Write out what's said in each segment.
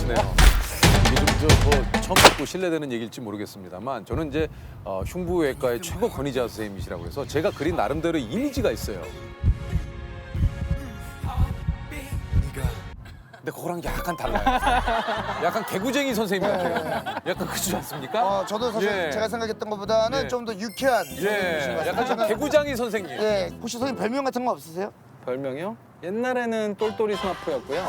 그렇네요. 이게 좀뭐 처음 듣고 신뢰되는 얘기일지 모르겠습니다만 저는 이제 흉부외과의 최고 권위자 선생님이시라고 해서 제가 그린 나름대로 이미지가 있어요. 근데 그거랑 약간 달라요. 약간 개구쟁이 선생님 같아요. 약간 그렇지 않습니까? 저도 사실 예. 제가 생각했던 것보다는 예. 좀 더 유쾌한 선생님이신 것 예, 같아요. 약간 좀 개구장이 선생님. 예, 혹시 선생님 별명 같은 거 없으세요? 별명이요? 옛날에는 똘똘이 스마프였고요.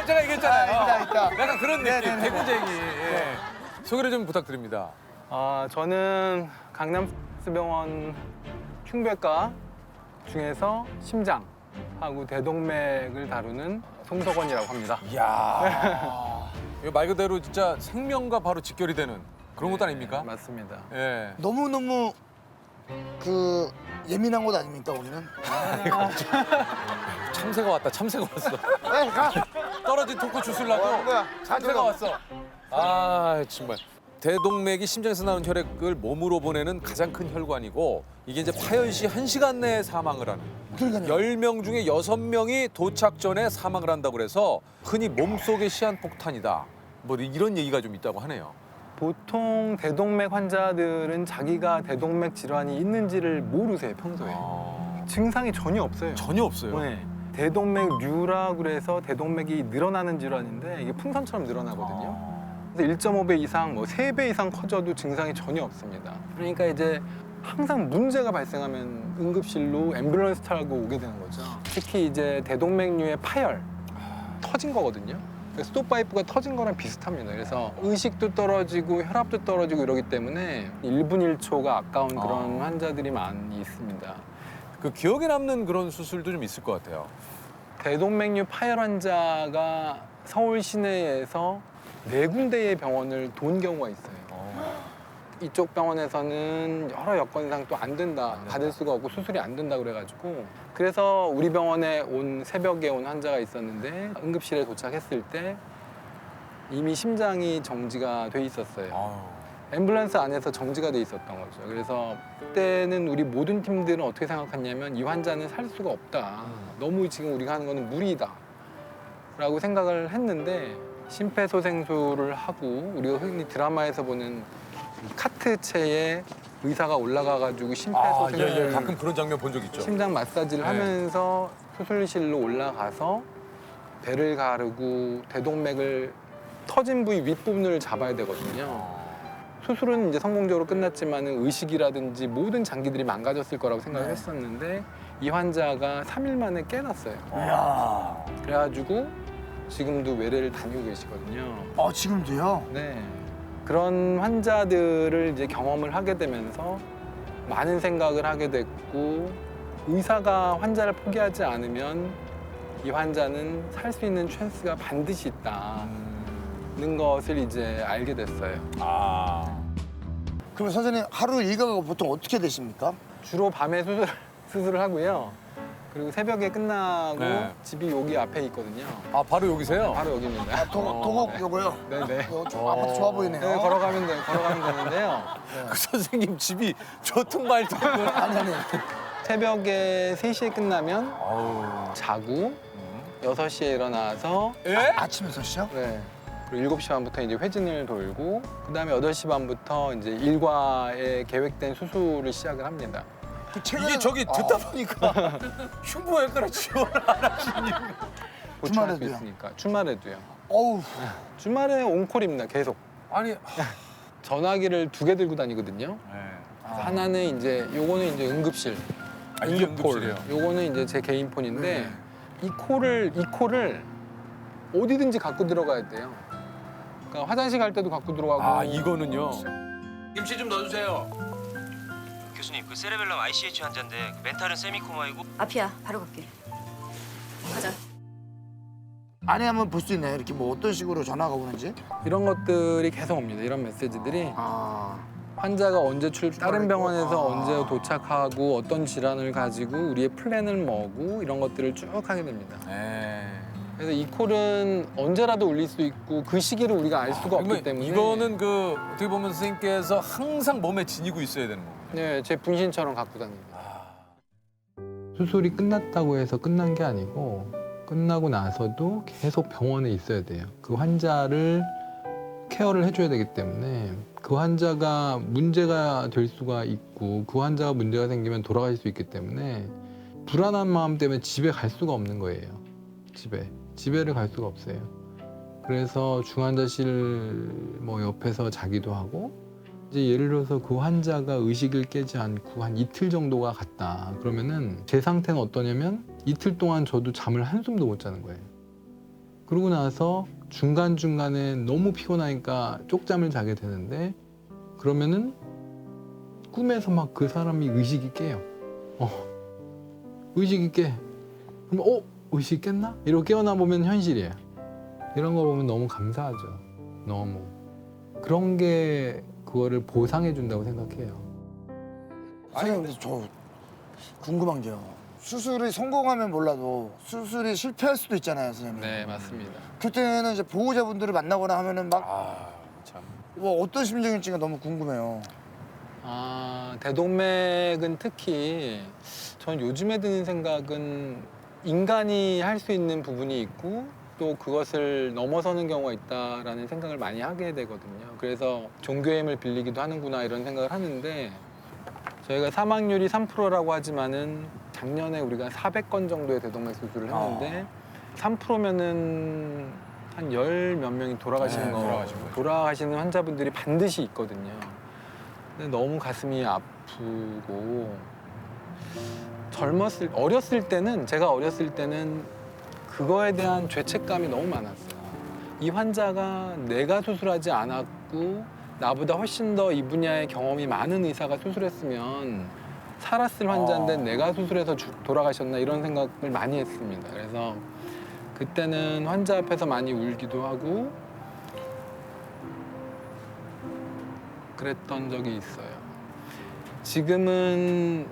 제가 얘기했잖아요. 있다. 약간 그런 느낌, 네네네. 개구쟁이. 예. 소개를 좀 부탁드립니다. 저는 강남병원 흉부외과 중에서 심장하고 대동맥을 다루는 송석원이라고 합니다. 이야. 이거 말 그대로 진짜 생명과 바로 직결이 되는 그런 것도 아닙니까? 맞습니다. 예. 너무너무 그 예민한 곳 아닙니까, 우리는? 참새가 왔다, 참새가 왔어. 에, 가! 떨어진 토크 주술라고 뭐야? 참새가 왔어. 아, 정말. 대동맥이 심장에서 나오는 혈액을 몸으로 보내는 가장 큰 혈관이고 이게 이제 파열 시 1시간 내에 사망을 하는 그러니까요. 10명 중에 6명이 도착 전에 사망을 한다고 그래서 흔히 몸속의 시한폭탄이다. 뭐 이런 얘기가 좀 있다고 하네요. 보통 대동맥 환자들은 자기가 대동맥 질환이 있는지를 모르세요, 평소에. 증상이 전혀 없어요. 전혀 없어요. 네. 대동맥류라 그래서 대동맥이 늘어나는 질환인데 이게 풍선처럼 늘어나거든요. 그래서 1.5배 이상, 뭐 3배 이상 커져도 증상이 전혀 없습니다. 그러니까 이제 항상 문제가 발생하면 응급실로 앰뷸런스 타고 오게 되는 거죠. 특히 이제 대동맥류의 파열, 터진 거거든요. 스톱파이프가 터진 거랑 비슷합니다. 그래서 의식도 떨어지고 혈압도 떨어지고 이러기 때문에 1분 1초가 아까운 그런 환자들이 많이 있습니다. 그 기억에 남는 그런 수술도 좀 있을 것 같아요. 대동맥류 파열 환자가 서울 시내에서 4군데의 병원을 돈 경우가 있어요. 이쪽 병원에서는 여러 여건상 또 안 된다, 받을 수가 없고 수술이 안 된다 그래가지고 그래서 우리 병원에 새벽에 온 환자가 있었는데 응급실에 도착했을 때 이미 심장이 정지가 돼 있었어요. 앰뷸런스 안에서 정지가 돼 있었던 거죠. 그래서 그때는 우리 모든 팀들은 어떻게 생각했냐면 이 환자는 살 수가 없다. 너무 지금 우리가 하는 거는 무리다. 라고 생각을 했는데 심폐소생술을 하고 우리가 흔히 드라마에서 보는 카트체에 의사가 올라가가지고 심폐소생술 가끔 그런 장면 본 적 있죠. 심장 마사지를 네. 하면서 수술실로 올라가서 배를 가르고 대동맥을 터진 부위 윗부분을 잡아야 되거든요. 수술은 이제 성공적으로 끝났지만 의식이라든지 모든 장기들이 망가졌을 거라고 생각을 했었는데 이 환자가 3일 만에 깨났어요. 그래가지고 지금도 외래를 다니고 계시거든요. 지금도요? 네. 그런 환자들을 이제 경험을 하게 되면서 많은 생각을 하게 됐고 의사가 환자를 포기하지 않으면 이 환자는 살 수 있는 찬스가 반드시 있다는 것을 이제 알게 됐어요. 그럼 선생님 하루 일과가 보통 어떻게 되십니까? 주로 밤에 수술을 하고요. 그리고 새벽에 끝나고 네. 집이 여기 앞에 있거든요. 아, 바로 여기세요? 바로 여기입니다. 도곡 요거요? 네네. 아파트 좋아 보이네요. 네, 걸어가면 되는데요. 그 선생님 집이 교통말도 아니. 새벽에 3시에 끝나면 아우. 자고 6시에 일어나서 예? 아침 6시요? 네. 그리고 7시 반부터 이제 회진을 돌고 그다음에 8시 반부터 이제 일과에 계획된 수술을 시작을 합니다. 이게 저기 듣다 보니까 흉부외과를 지원을 안 하시니. 보충할 수 주말에도요? 있으니까. 주말에도요. 어우, 주말에 온콜입니다. 계속. 아니. 전화기를 2개 들고 다니거든요. 네. 하나는 이제 요거는 이제 응급실. 이게 응급콜. 응급실이에요? 요거는 이제 제 개인 폰인데 이 콜을 어디든지 갖고 들어가야 돼요. 그러니까 화장실 갈 때도 갖고 들어가고. 아, 이거는요. 김치 좀 넣어주세요. 교수님, 그 세레벨럼 ICH 환자인데 그 멘탈은 세미코마이고 앞이야. 바로 갈게. 가자. 안에 한번 볼 수 있나요? 이렇게 뭐 어떤 식으로 전화가 오는지? 이런 것들이 계속 옵니다. 이런 메시지들이 아, 환자가 언제 다른 병원에서 아. 언제 도착하고 어떤 질환을 가지고 우리의 플랜을 뭐고 이런 것들을 쭉 하게 됩니다. 네. 그래서 이 콜은 언제라도 울릴 수 있고 그 시기를 우리가 알 수가 없기 그러면 때문에 이거는 그 어떻게 보면 선생님께서 항상 몸에 지니고 있어야 되는 거예요. 네, 제 분신처럼 갖고 다닙니다. 수술이 끝났다고 해서 끝난 게 아니고 끝나고 나서도 계속 병원에 있어야 돼요. 그 환자를 케어를 해줘야 되기 때문에 그 환자가 문제가 될 수가 있고 그 환자가 문제가 생기면 돌아가실 수 있기 때문에 불안한 마음 때문에 집에 갈 수가 없는 거예요. 집에를 갈 수가 없어요. 그래서 중환자실 뭐 옆에서 자기도 하고 이제 예를 들어서 그 환자가 의식을 깨지 않고 한 이틀 정도가 갔다. 그러면은 제 상태는 어떠냐면 이틀 동안 저도 잠을 한숨도 못 자는 거예요. 그러고 나서 중간중간에 너무 피곤하니까 쪽잠을 자게 되는데 그러면은 꿈에서 막 그 사람이 의식이 깨요. 의식이 깨. 그럼 의식이 깼나? 이러고 깨어나 보면 현실이에요. 이런 거 보면 너무 감사하죠. 너무. 그런 게 그거를 보상해 준다고 생각해요. 선생님 근데 저 궁금한 게요. 수술이 성공하면 몰라도 수술이 실패할 수도 있잖아요, 선생님. 네, 맞습니다. 그때는 이제 보호자분들을 만나거나 하면은 막 참. 뭐 어떤 심정일지가 너무 궁금해요. 대동맥은 특히 전 요즘에 드는 생각은 인간이 할 수 있는 부분이 있고 또 그것을 넘어서는 경우가 있다라는 생각을 많이 하게 되거든요. 그래서 종교의 힘을 빌리기도 하는구나 이런 생각을 하는데 저희가 사망률이 3%라고 하지만은 작년에 우리가 400건 정도의 대동맥 수술을 했는데 3%면은 한 10몇 명이 돌아가시는 돌아가시는 환자분들이 반드시 있거든요. 근데 너무 가슴이 아프고 어렸을 때는 제가 어렸을 때는 그거에 대한 죄책감이 너무 많았어요. 이 환자가 내가 수술하지 않았고 나보다 훨씬 더 이 분야의 경험이 많은 의사가 수술했으면 살았을 환자인데 내가 수술해서 돌아가셨나 이런 생각을 많이 했습니다. 그래서 그때는 환자 앞에서 많이 울기도 하고 그랬던 적이 있어요. 지금은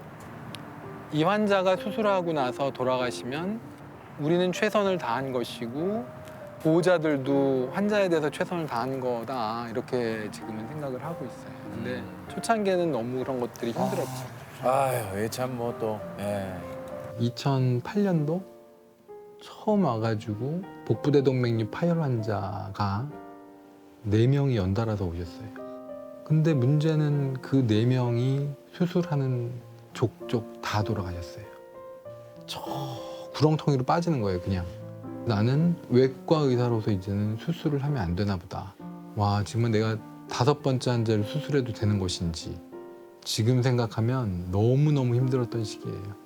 이 환자가 수술하고 나서 돌아가시면 우리는 최선을 다한 것이고 보호자들도 환자에 대해서 최선을 다한 거다 이렇게 지금은 생각을 하고 있어요. 근데 초창기에는 너무 그런 것들이 힘들었죠. 아유, 참 뭐 또. 예. 2008년도 처음 와가지고 복부대동맥류 파열 환자가 4명이 연달아서 오셨어요. 근데 문제는 그 4명이 수술하는 족족 다 돌아가셨어요. 저 구렁텅이로 빠지는 거예요, 그냥. 나는 외과 의사로서 이제는 수술을 하면 안 되나 보다. 와, 지금 내가 5번째 환자를 수술해도 되는 것인지 지금 생각하면 너무너무 힘들었던 시기예요.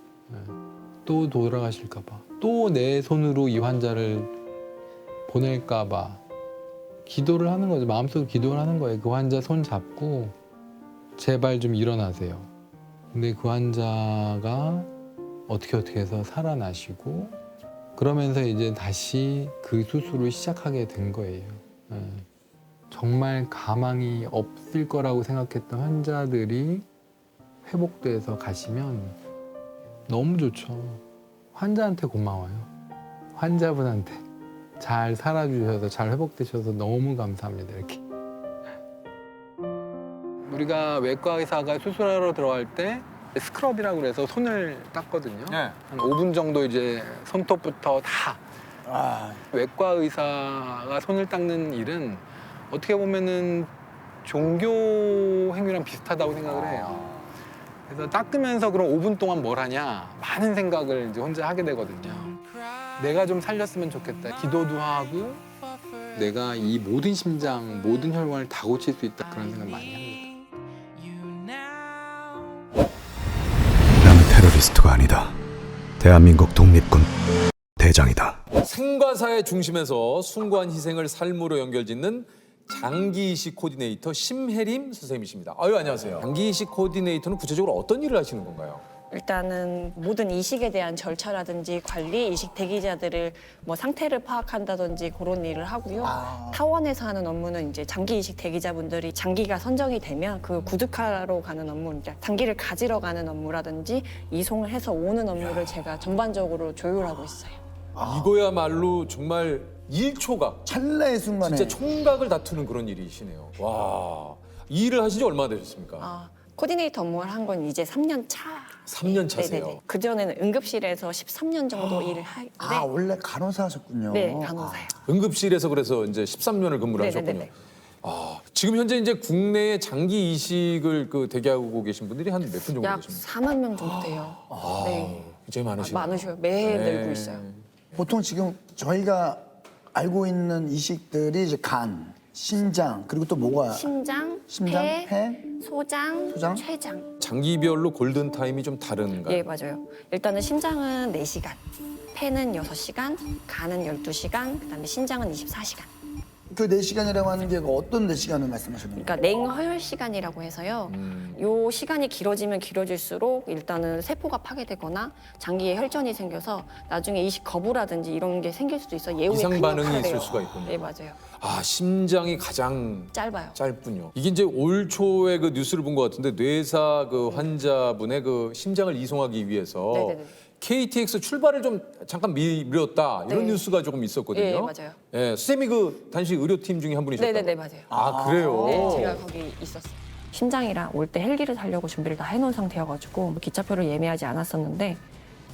또 돌아가실까 봐. 또 내 손으로 이 환자를 보낼까 봐. 기도를 하는 거죠. 마음속으로 기도를 하는 거예요. 그 환자 손 잡고 제발 좀 일어나세요. 근데 그 환자가 어떻게 해서 살아나시고 그러면서 이제 다시 그 수술을 시작하게 된 거예요. 정말 가망이 없을 거라고 생각했던 환자들이 회복돼서 가시면 너무 좋죠. 환자한테 고마워요. 환자분한테 잘 살아주셔서 잘 회복되셔서 너무 감사합니다. 이렇게. 우리가 외과 의사가 수술하러 들어갈 때 스크럽이라고 그래서 손을 닦거든요. 네. 한 5분 정도 이제 손톱부터 다. 외과 의사가 손을 닦는 일은 어떻게 보면은 종교 행위랑 비슷하다고 생각을 해요. 그래서 닦으면서 그럼 5분 동안 뭘 하냐 많은 생각을 이제 혼자 하게 되거든요. 내가 좀 살렸으면 좋겠다. 기도도 하고 내가 이 모든 심장, 모든 혈관을 다 고칠 수 있다 그런 생각 많이 합니다. 나는 테러리스트가 아니다. 대한민국 독립군 대장이다. 생과사의 중심에서 숭고한 희생을 삶으로 연결짓는 장기이식 코디네이터 심혜림 선생님이십니다. 아유, 안녕하세요. 장기이식 코디네이터는 구체적으로 어떤 일을 하시는 건가요? 일단은 모든 이식에 대한 절차라든지 관리, 이식 대기자들을 뭐 상태를 파악한다든지 그런 일을 하고요. 타원에서 하는 업무는 이제 장기 이식 대기자분들이 장기가 선정이 되면 그 구득하러 가는 업무, 이제 장기를 가지러 가는 업무라든지 이송을 해서 오는 업무를 제가 전반적으로 조율하고 있어요. 이거야말로 정말 일초각, 찰나의 순간에 진짜 총각을 다투는 그런 일이시네요. 와, 이 일을 하신 지 얼마나 되셨습니까? 코디네이터 업무를 한 건 이제 3년 차. 3년 차세요. 네네네. 그전에는 응급실에서 13년 정도 일을 하는데 아 원래 간호사 하셨군요. 네, 간호사요. 응급실에서 그래서 이제 13년을 근무를 하셨군요. 네네네. 아, 지금 현재 이제 국내에 장기 이식을 그 대기하고 계신 분들이 한 몇 분 정도 약 계십니까? 4만 명 정도 돼요. 네. 굉장히 많으시네요. 많으셔요. 매해 네. 늘고 있어요. 보통 지금 저희가 알고 있는 이식들이 이제 간, 심장 그리고 또 뭐가 심장, 심장, 폐, 소장, 소장? 췌장. 장기별로 골든 타임이 좀 다른가요? 예, 맞아요. 일단은 심장은 4시간, 폐는 6시간, 간은 12시간, 그다음에 신장은 24시간. 그 4시간이라고 하는 게 어떤 4시간을 말씀하시는 거예요? 그러니까 냉허혈 시간이라고 해서요. 요 시간이 길어지면 길어질수록 일단은 세포가 파괴되거나 장기에 혈전이 생겨서 나중에 이식 거부라든지 이런 게 생길 수도 있어. 예후에 이상 큰 반응이 역할을 있을 해요. 수가 있군요. 네, 맞아요. 아, 심장이 가장 짧아요. 짧군요. 이게 이제 올 초에 그 뉴스를 본 것 같은데 뇌사 그 환자분의 그 심장을 이송하기 위해서 네네네. KTX 출발을 좀 잠깐 미뤘다 이런 네. 뉴스가 조금 있었거든요. 예, 맞아요. 예, 수쌤이 그 당시 의료팀 중에 한 분이셨다고. 네네네, 맞아요. 아, 그래요? 네, 제가 거기 있었어요. 심장이랑 올 때 헬기를 타려고 준비를 다 해놓은 상태여가지고 기차표를 예매하지 않았었는데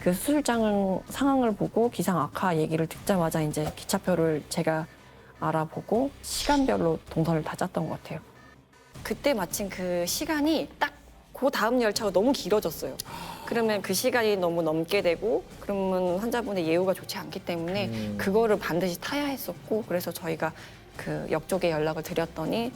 그 수술장 상황을 보고 기상 악화 얘기를 듣자마자 이제 기차표를 제가 알아보고 시간별로 동선을 다 짰던 것 같아요. 그때 마침 그 시간이 딱 그 다음 열차가 너무 길어졌어요. 그러면 그 시간이 너무 넘게 되고 그러면 환자분의 예후가 좋지 않기 때문에 그거를 반드시 타야 했었고 그래서 저희가 그 역쪽에 연락을 드렸더니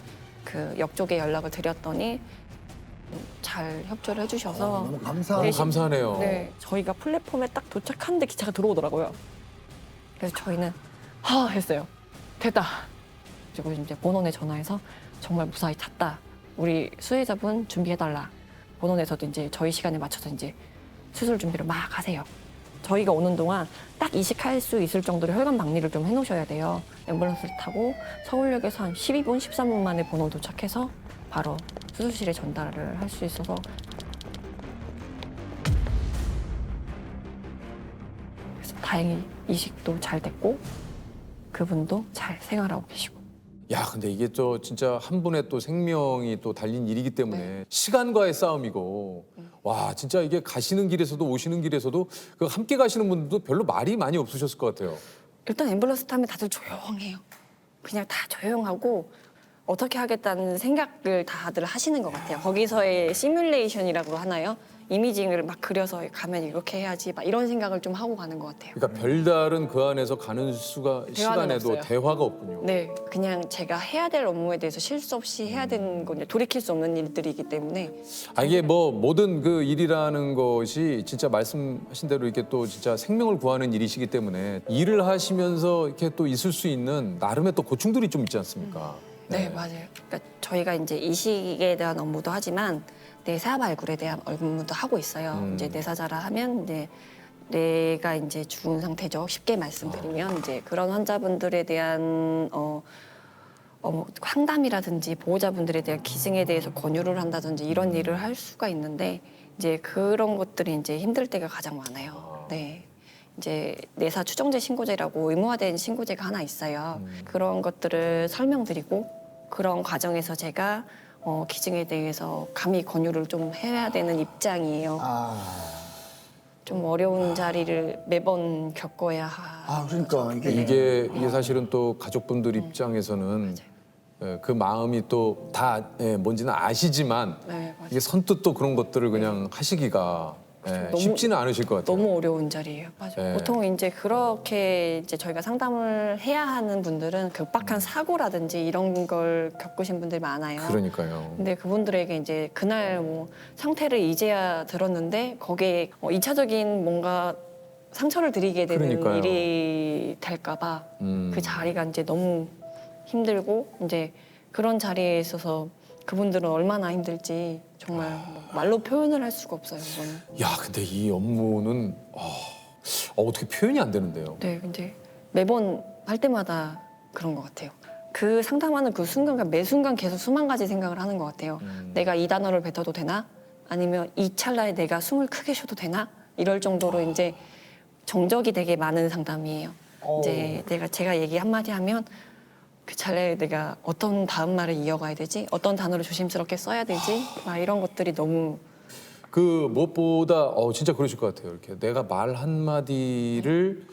잘 협조를 해주셔서 너무 감사하고 너무 감사하네요. 네, 저희가 플랫폼에 딱 도착하는데 기차가 들어오더라고요. 그래서 저희는 했어요. 됐다. 그리고 이제 본원에 전화해서 정말 무사히 탔다. 우리 수혜자분 준비해달라. 본원에서도 이제 저희 시간에 맞춰서 이제 수술 준비를 막 하세요. 저희가 오는 동안 딱 이식할 수 있을 정도로 혈관 박리를 좀 해놓으셔야 돼요. 앰뷸런스를 타고 서울역에서 한 12분, 13분 만에 본원 도착해서 바로 수술실에 전달을 할 수 있어서 그래서 다행히 이식도 잘 됐고 그분도 잘 생활하고 계시고. 야, 근데 이게 또 진짜 한 분의 또 생명이 또 달린 일이기 때문에 네. 시간과의 싸움이고 와, 진짜 이게 가시는 길에서도 오시는 길에서도 그 함께 가시는 분들도 별로 말이 많이 없으셨을 것 같아요. 일단 앰뷸런스 타면 다들 조용해요. 그냥 다 조용하고 어떻게 하겠다는 생각을 다들 하시는 것 같아요. 거기서의 시뮬레이션이라고 하나요? 이미징을 막 그려서 가면 이렇게 해야지 막 이런 생각을 좀 하고 가는 것 같아요. 그러니까 별다른 그 안에서 가는 시간에도 없어요. 대화가 없군요. 네, 그냥 제가 해야 될 업무에 대해서 실수 없이 해야 되는 건 돌이킬 수 없는 일들이기 때문에 아, 이게 뭐 모든 그 일이라는 것이 진짜 말씀하신 대로 이렇게 또 진짜 생명을 구하는 일이시기 때문에 일을 하시면서 이렇게 또 있을 수 있는 나름의 또 고충들이 좀 있지 않습니까? 네, 맞아요. 그러니까 저희가 이제 이식에 대한 업무도 하지만 뇌사 발굴에 대한 업무도 하고 있어요. 이제 뇌사자라 하면 이제 뇌가 이제 죽은 상태죠. 쉽게 말씀드리면 이제 그런 환자분들에 대한 상담이라든지 보호자분들에 대한 기증에 대해서 권유를 한다든지 이런 일을 할 수가 있는데 이제 그런 것들이 이제 힘들 때가 가장 많아요. 네. 이제 내사 추정제 신고제라고 의무화된 신고제가 하나 있어요. 그런 것들을 설명드리고 그런 과정에서 제가 기증에 대해서 감히 권유를 좀 해야 되는 입장이에요. 좀 어려운 자리를 매번 겪어야 그러니까 이게 사실은 또 가족분들 입장에서는 그 마음이 또 다 뭔지는 아시지만 네, 맞아요. 이게 선뜻 또 그런 것들을 그냥 하시기가 너무- 쉽지는 않으실 것 같아요. 너무 어려운 자리예요. 맞아요. 네. 보통 이제 그렇게 이제 저희가 상담을 해야 하는 분들은 급박한 사고라든지 이런 걸 겪으신 분들이 많아요. 그러니까요. 근데 그분들에게 이제 그날 뭐 상태를 이제야 들었는데 거기에 2차적인 뭔가 상처를 드리게 되는 그러니까요. 일이 될까봐 음. 그 자리가 이제 너무 힘들고 이제 그런 자리에 있어서 그분들은 얼마나 힘들지 정말 뭐 말로 표현을 할 수가 없어요. 이거는. 야, 근데 이 업무는 어떻게 표현이 안 되는데요. 네, 이제 매번 할 때마다 그런 것 같아요. 그 상담하는 그 순간과 매 순간 계속 수만 가지 생각을 하는 것 같아요. 내가 이 단어를 뱉어도 되나? 아니면 이 찰나에 내가 숨을 크게 쉬어도 되나? 이럴 정도로 이제 정적이 되게 많은 상담이에요. 이제 제가 얘기 한마디 하면 그 차례에 내가 어떤 다음 말을 이어가야 되지? 어떤 단어를 조심스럽게 써야 되지? 막 이런 것들이 너무 그 무엇보다 진짜 그러실 것 같아요. 이렇게 내가 말 한마디를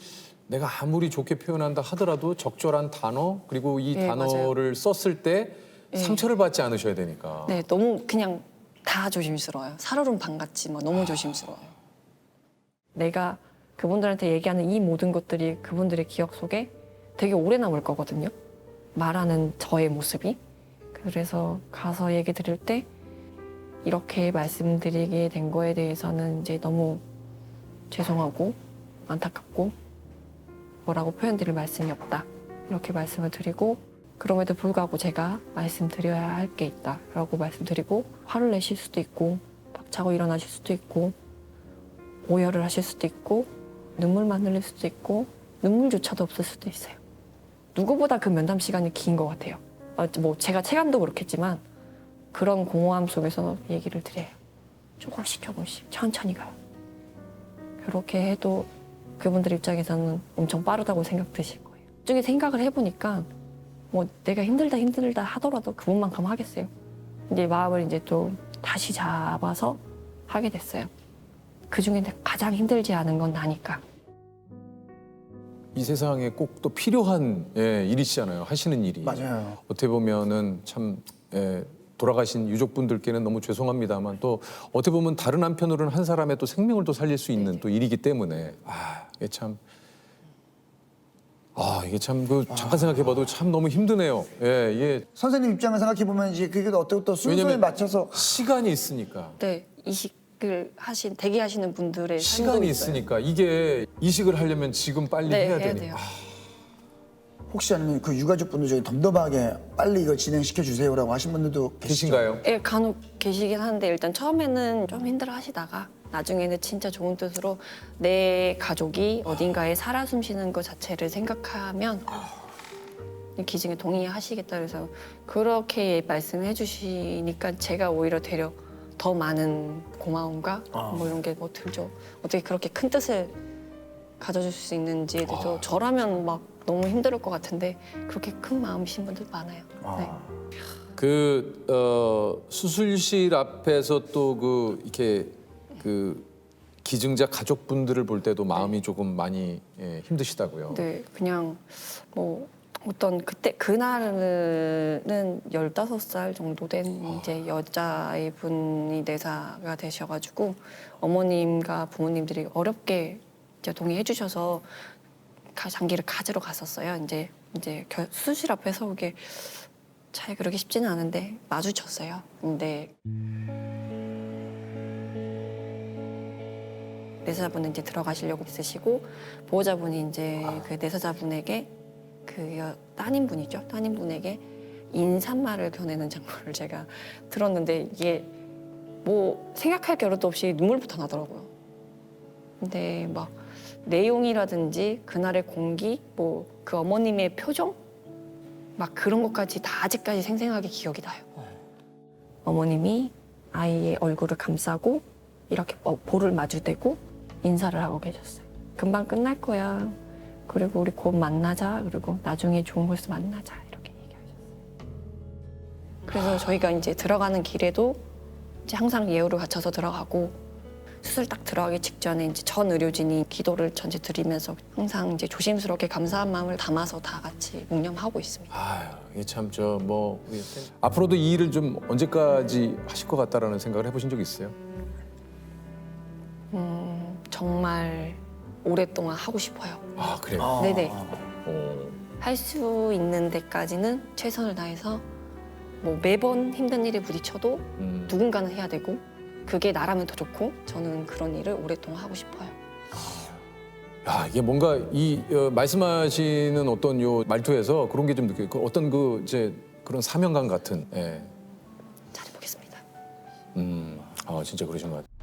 내가 아무리 좋게 표현한다 하더라도 적절한 단어 그리고 이 네, 단어를 썼을 때 네. 상처를 받지 않으셔야 되니까. 네, 너무 그냥 다 조심스러워요. 살얼음 반같이 막 너무 조심스러워요. 내가 그분들한테 얘기하는 이 모든 것들이 그분들의 기억 속에 되게 오래 남을 거거든요. 말하는 저의 모습이. 그래서 가서 얘기 드릴 때 이렇게 말씀드리게 된 거에 대해서는 이제 너무 죄송하고 안타깝고 뭐라고 표현드릴 말씀이 없다. 이렇게 말씀을 드리고 그럼에도 불구하고 제가 말씀드려야 할 게 있다라고 말씀드리고 화를 내실 수도 있고 박차고 일어나실 수도 있고 오열을 하실 수도 있고 눈물만 흘릴 수도 있고 눈물조차도 없을 수도 있어요. 누구보다 그 면담 시간이 긴 것 같아요. 뭐 제가 체감도 그렇겠지만 그런 공허함 속에서 얘기를 드려요. 조금씩 천천히 가요. 그렇게 해도 그분들 입장에서는 엄청 빠르다고 생각 드실 거예요. 나중에 생각을 해보니까 뭐 내가 힘들다 하더라도 그분만큼 하겠어요. 이제 마음을 이제 좀 다시 잡아서 하게 됐어요. 그 중에 가장 힘들지 않은 건 나니까. 이 세상에 꼭 또 필요한 일이시잖아요. 하시는 일이. 맞아요. 어떻게 보면은 참 돌아가신 유족분들께는 너무 죄송합니다만 또 어떻게 보면 다른 한편으로는 한 사람의 또 생명을 또 살릴 수 있는 또 일이기 때문에 이게 참 그 잠깐 생각해봐도 참 너무 힘드네요. 예, 이게 선생님 입장을 생각해 보면 이제 그게 어떻게 또 순서에 왜냐면 맞춰서 시간이 있으니까. 네, 이식을 대기하시는 분들의 삶도 시간이 있어요. 있으니까 이게 이식을 하려면 지금 빨리 네, 해야 해야 되니까. 돼요. 혹시 아니면 그 유가족분들 중에 덤덤하게 빨리 이거 진행시켜 주세요라고 하신 분들도 계시죠? 계신가요? 예, 간혹 계시긴 한데 일단 처음에는 좀 힘들어 하시다가 나중에는 진짜 좋은 뜻으로 내 가족이 어딘가에 살아 숨쉬는 것 자체를 생각하면 기증에 동의하시겠다 그래서 그렇게 말씀해 주시니까 제가 오히려 되려 더 많은 고마움과 뭐 이런 게 뭐 들죠. 어떻게 그렇게 큰 뜻을 가져줄 수 있는지에 대해서 저라면 막 너무 힘들 것 같은데 그렇게 큰 마음이신 분들 많아요. 네. 수술실 앞에서 또 이렇게 기증자 가족분들을 볼 때도 마음이 조금 많이 힘드시다고요. 네, 그냥 뭐 어떤 그날은 15살 정도 된 이제 여자의 분이 내사가 되셔가지고 어머님과 부모님들이 어렵게 이제 동의해 주셔서 장기를 가지러 갔었어요. 이제 수술 앞에서 그게 잘 그러기 쉽지는 않은데 마주쳤어요. 근데 내사자분은 이제 들어가시려고 있으시고 보호자분이 이제 그 내사자분에게 따님분이죠. 따님분에게 인사말을 전하는 장면을 제가 들었는데 이게 뭐 생각할 겨를도 없이 눈물부터 나더라고요. 근데 막 내용이라든지 그날의 공기, 뭐 그 어머님의 표정, 막 그런 것까지 다 아직까지 생생하게 기억이 나요. 어머님이 아이의 얼굴을 감싸고 이렇게 볼을 마주대고 인사를 하고 계셨어요. 금방 끝날 거야. 그리고 우리 곧 만나자. 그리고 나중에 좋은 곳에서 만나자. 이렇게 얘기하셨어요. 그래서 저희가 이제 들어가는 길에도 이제 항상 예우를 갖춰서 들어가고 수술 딱 들어가기 직전에 이제 전 의료진이 기도를 전체 드리면서 항상 이제 조심스럽게 감사한 마음을 담아서 다 같이 묵념하고 있습니다. 이게 참 앞으로도 이 일을 좀 언제까지 하실 것 같다라는 생각을 해보신 적 있어요? 정말 오랫동안 하고 싶어요. 그래요? 네네. 할 수 있는 데까지는 최선을 다해서 뭐 매번 힘든 일에 부딪혀도 누군가는 해야 되고 그게 나라면 더 좋고 저는 그런 일을 오랫동안 하고 싶어요. 이게 뭔가 말씀하시는 어떤 요 말투에서 그런 게 좀 느껴요. 어떤 그런 사명감 같은. 잘해보겠습니다. 진짜 그러신 것 같아요.